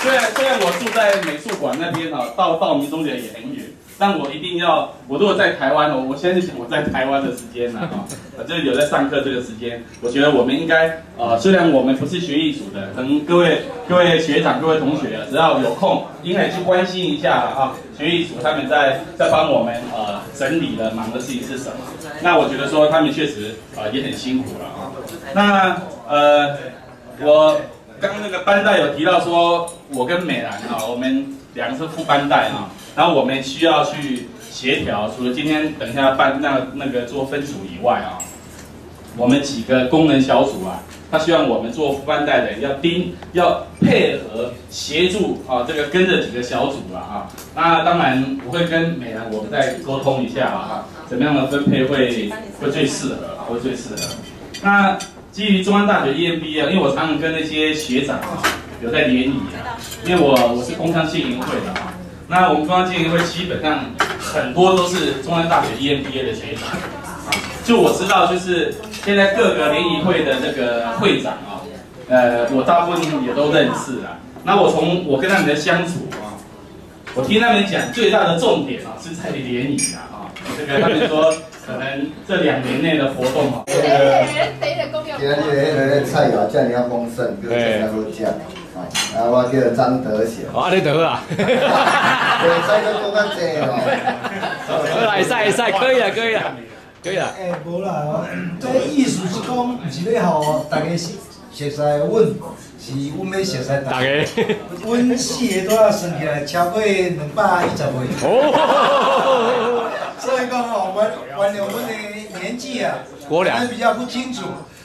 虽然我住在美术馆那边到民中园也很远，但我一定要，我如果在台湾我现在是讲我在台湾的时间就是有在上课这个时间，我觉得我们应该虽然我们不是学艺术的，可能各位学长、各位同学只要有空，应该去关心一下学艺术他们在帮我们整理的忙的事情是什么。那我觉得说他们确实也很辛苦了那我刚刚那个班代有提到说，我跟美兰我们两个是副班代然后我们需要去协调，除了今天等一下那个做分组以外我们几个功能小组他希望我们做副班代的要配合协助这个跟着几个小组那当然我会跟美兰我们再沟通一下怎么样的分配会最适合，会最适合。那基于中央大学 EMBA 因为我常常跟那些学长有在联谊因为我是工商经营会的那我们工商经营会基本上很多都是中央大学 EMBA 的学长就我知道，就是现在各个联谊会的那个会长我大部分也都认识那我跟他们的相处我听他们讲最大的重点是在联谊这个他们说可能这2年内的活动今日那个菜肴这样丰盛，叫真好食我叫张德贤。你得啊？袂使搁讲较济会使，可以啦。无啦，这意思是讲，不是要互大家熟悉阮，是阮要熟悉大家。阮4个都要算起来超过210位。所以讲原谅阮的年纪还比较不清楚。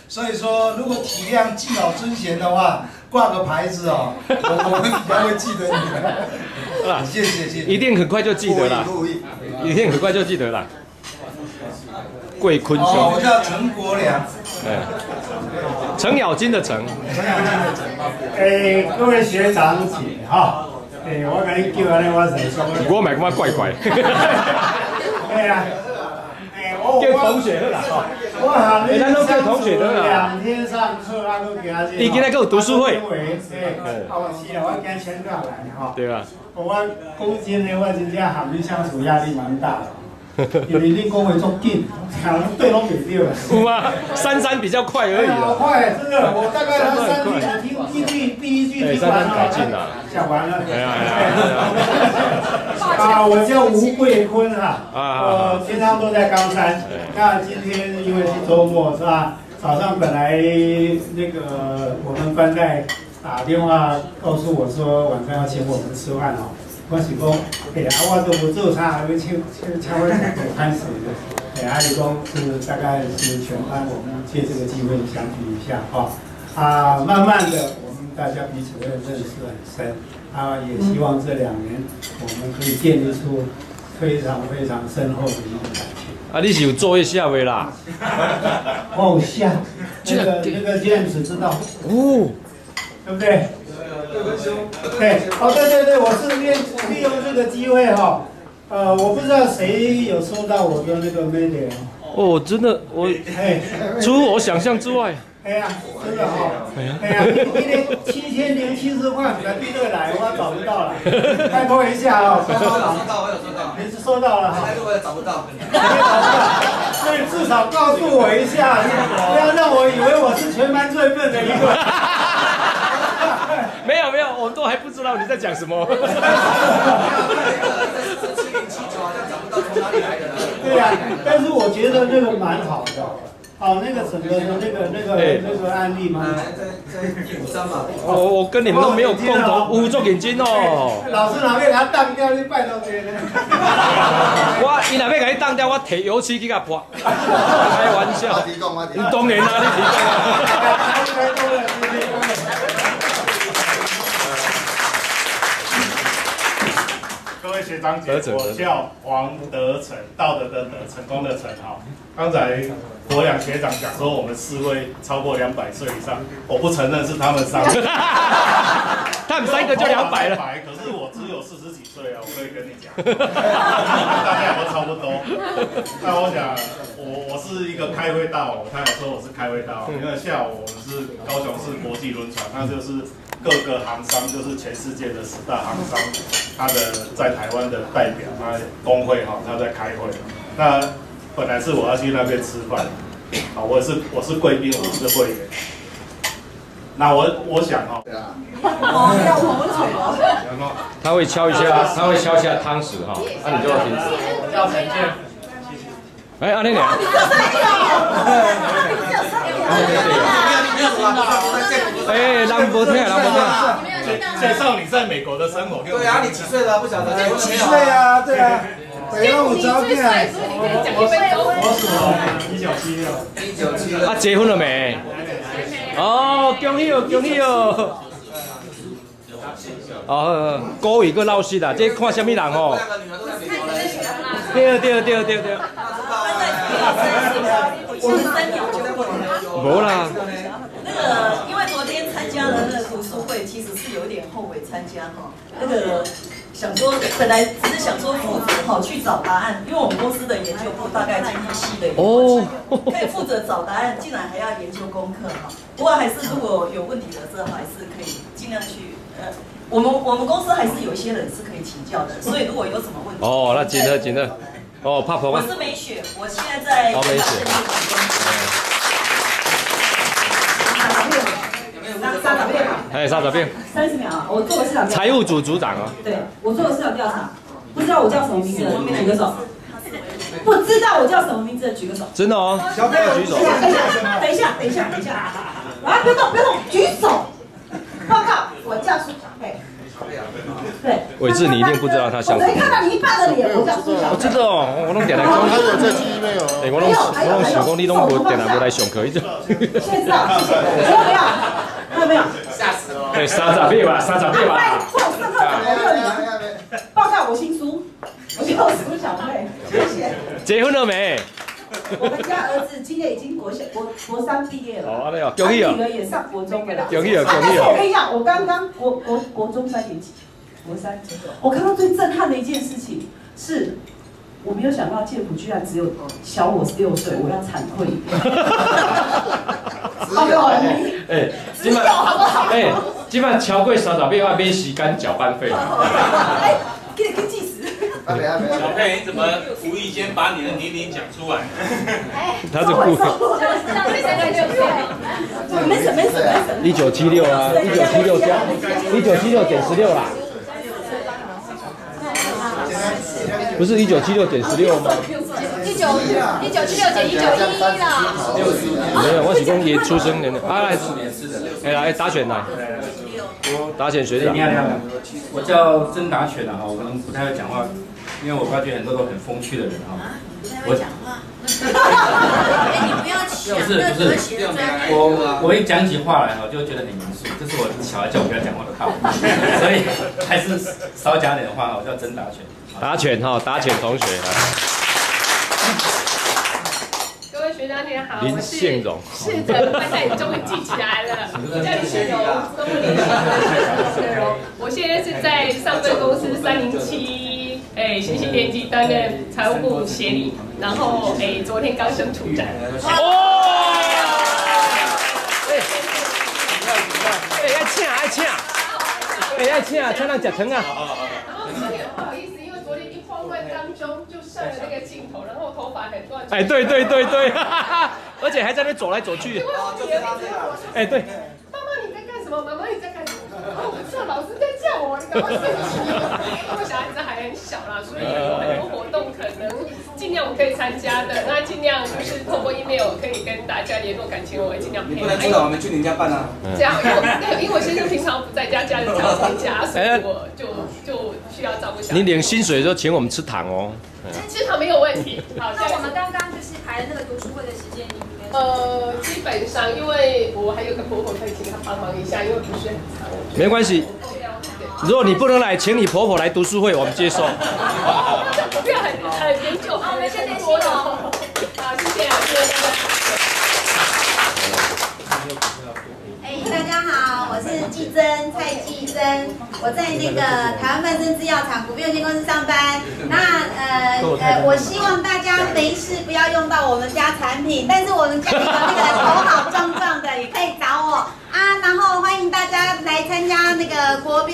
所以说，如果体谅敬老尊贤的话，挂个牌子我们比较会记得你。谢谢。一定很快就记得了。一定很快就记得了。桂坤兄。我叫陈国良。程咬金的程。各位学长姐我跟你叫安尼，我是说。我买感觉怪怪。叫同学好啦咱都叫同学啦。2天上课都给他。你今天给我读书会。是我今签到来对啊。我攻坚呢，我真正和你相处压力蛮大的。因为你讲话足紧，好像对拢袂对了。有啊，33比较快而已好快，真的，我大概才3句，我听第一句听完讲完了。我叫吴贵坤我平常都在冈山。那今天因为是周末是吧？早上本来那个我们班代打电话告诉我说晚上要请我们吃饭我是讲，我都无做啥，还要请我开始的。是讲是大概是全班我们借这个机会相聚一下慢慢的我们大家彼此的认识很深也希望这2年我们可以建立出非常深厚的一种感情。你是有作业写未啦？下那个 James 知道对不对？对，我是利用这个机会我不知道谁有收到我的那个 mail 真的出乎我想象之外。真的一年7070块来第2来，我找不到了，拜托一下帮忙。你是收到了但是我也找不到。所以至少告诉我一下，不要让我以为我是全班最笨的一个。没有，我们都还不知道你在讲什么。对呀，但是我觉得那个蛮好的。那个整个的那个案例吗？我跟你们都没有共同做眼睛老师哪边给他当掉，你拜托谁呢？伊哪边给你当掉，我提油漆去甲破。开玩笑。你当然啦，你提供各位学长姐，我叫黄德成，道德的德，成功的成刚才国良学长讲说我们4位超过200岁以上，我不承认是他们3个，他们3个就200了。可是我只有40几岁我可以跟你讲，大家也都差不多。那我想，我是一个开会大王，他有说我是开会大王，因为下午我们是高雄市国际轮船，那就是各个航商，就是全世界的10大航商，他的在台湾的代表，他工会哈，他在开会。那本来是我要去那边吃饭，啊，我是贵宾，我是会员。那我想哈，他会敲一下，汤匙哈，那你就停。我叫陈建。哎，阿丽娘。哎，人无听，介绍你在美国的生活。对啊，你几岁了？不晓得。我几岁啊？对啊。北龙有照片。1976。啊，结婚了没？哦，恭喜哦，恭喜哦！哦，高一个老师啦，这看什么人哦？对。无啦。那个，因为昨天参加了那个读书会，其实是有点后悔参加哈。那个想说，本来只是想说负责哈去找答案，因为我们公司的研究部大概经济系的可以负责找答案，竟然还要研究功课哈。不过还是如果有问题的时候，还是可以尽量去我们公司还是有一些人是可以请教的，所以如果有什么问题，哦，那真的，哦，拍婆。我是美雪，我现在在美雪。沙小便，30秒啊！我做个市场调查。财务组组长啊。对，我做个市场调查，不知道我叫什么名字的举个手。不知道我叫什么名字的举个手。真的哦。小朋友举手。等一下。啊，不要动，举手。报告，我叫苏小佩。对。伟志，你一定不知道他像。我没看到你一半的脸，我叫苏小佩。我知道哦，我拢点来讲。还有这记忆没有？哎，我拢想讲你拢无点来无来上课，现在知道，谢谢。没有。吓死了！对，30秒吧。不好，上课讲了6年。报告，我姓苏，我叫苏小佩，谢谢。结婚了没？我们家儿子今年已经国3毕业了。哦，那恭喜哦！女儿也上国中了。恭喜哦！但是我跟你讲，我刚刚国中3年级，国3，我看到最震撼的一件事情是。我没有想到建府居然只有小我6岁，我要惭愧一点。哎，今晚好不好？哎，今晚超过30秒要买时间缴班费。哎，给计时。小佩，你怎么无意间把你的年龄讲出来？他是故意。没事。1976啊，1976加1976减16啦。不是1976减16吗？1976减191啦。没有，我是讲也出生年的。来打选来。打选学长。你好，我叫曾达全啊，我可能不太会讲话，因为我发觉很多都很风趣的人啊。我讲话。你不要抢。不是，我一讲起话来哈，就觉得很严肃，这是我小孩叫我不要讲话的套路，所以还是少讲点话。我叫曾达全。打拳同学。各位学长你好，林宪荣。是的，快带你终于记起来了，我叫林宪荣，中文林宪荣。我现在是在上份公司307学习联机担任财务部协理，然后昨天刚升处长。爱请人吃糖啊。不好意思，因为昨天一慌乱当中就上了那个镜头，然后头发很乱。哎，对，而且还在那边走来走去。哎，对。妈妈你在干什么？妈妈你在干什么？我不知道，老师在叫我，你赶快睡起。因为小孩子还很小啦，所以有很多活动可能尽量我可以参加的，那尽量就是透过 email 可以跟大家联络感情，我会尽量配合。你不能阻挡我们去你家办啊。这样，因为我先生平常不在家，假日才要回家，所以我就需要照顾小孩。你领薪水的时候请我们吃糖哦。吃糖没有问题。好，那我们刚刚就是排的那个读书会的时间，基本上因为我还有个婆婆可以请她帮忙一下，因为不是很长。没关系。如果你不能来，请你婆婆来读书会，我们接受。我不要很研究，好，我们先联系哦。好，谢谢。大家好，我是季珍，蔡季珍，我在那个台湾曼森制药厂股份有限公司上班。那我希望大家没事不要用到我们家产品，但是我们家里有那个头好壮壮的，也可以找我。啊，然后欢迎大家来参加那个国标。